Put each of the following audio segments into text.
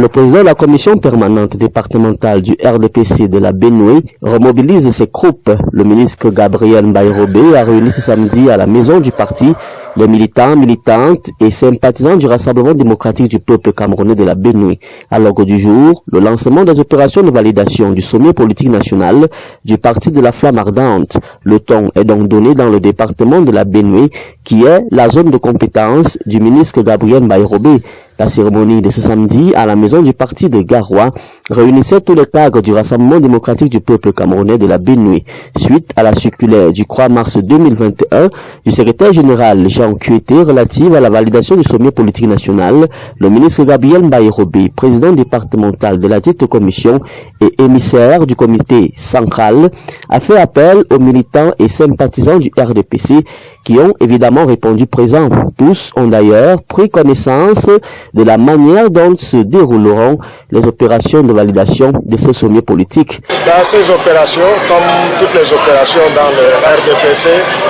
Le président de la commission permanente départementale du RDPC de la Benue remobilise ses troupes. Le ministre Gabriel Mbaye-Robé a réuni ce samedi à la maison du parti les militants, militantes et sympathisants du Rassemblement démocratique du peuple camerounais de la Benue. À l'ordre du jour, le lancement des opérations de validation du sommet politique national du parti de la Flamme Ardente. Le ton est donc donné dans le département de la Benue, qui est la zone de compétence du ministre Gabriel Mbaye-Robé. La cérémonie de ce samedi à la maison du parti de Garoua réunissait tous les cadres du Rassemblement démocratique du peuple camerounais de la Benue. Suite à la circulaire du 3 mars 2021 du secrétaire général Jean Kueté relative à la validation du sommet politique national, le ministre Gabriel Mbaye-Robé, président départemental de la dite commission et émissaire du comité central, a fait appel aux militants et sympathisants du RDPC qui ont évidemment répondu présents. Tous ont d'ailleurs pris connaissance de la manière dont se dérouleront les opérations de validation de ce sommet politique. Dans ces opérations, comme toutes les opérations dans le RDPC,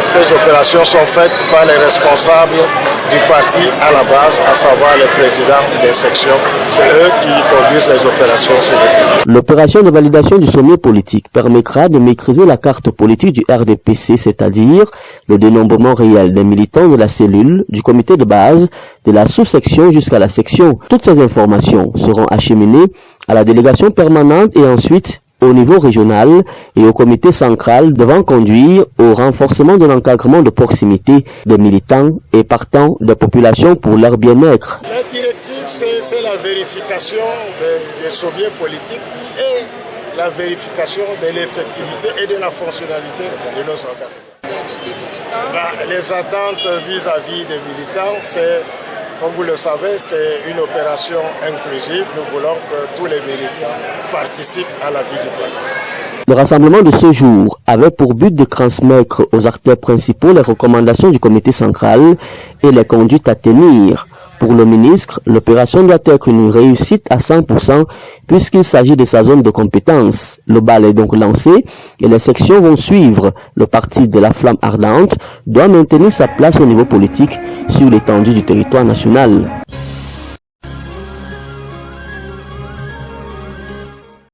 ces opérations sont faites par les responsables du parti à la base, à savoir les présidents des sections. C'est eux qui conduisent les opérations sur le terrain. L'opération de validation du sommet politique permettra de maîtriser la carte politique du RDPC, c'est-à-dire le dénombrement réel des militants de la cellule, du comité de base, de la sous-section jusqu'à la section. Toutes ces informations seront acheminées à la délégation permanente et ensuite au niveau régional et au comité central, devant conduire au renforcement de l'encadrement de proximité des militants et partant des populations pour leur bien-être. La directive, c'est la vérification des sommets politiques et la vérification de l'effectivité et de la fonctionnalité de nos organes. Les attentes vis-à-vis des militants, c'est, comme vous le savez, c'est une opération inclusive. Nous voulons que tous les militants participent à la vie du parti. Le rassemblement de ce jour avait pour but de transmettre aux acteurs principaux les recommandations du comité central et les conduites à tenir. Pour le ministre, l'opération doit être une réussite à 100% puisqu'il s'agit de sa zone de compétence. Le bal est donc lancé et les sections vont suivre. Le parti de la Flamme Ardente doit maintenir sa place au niveau politique sur l'étendue du territoire national.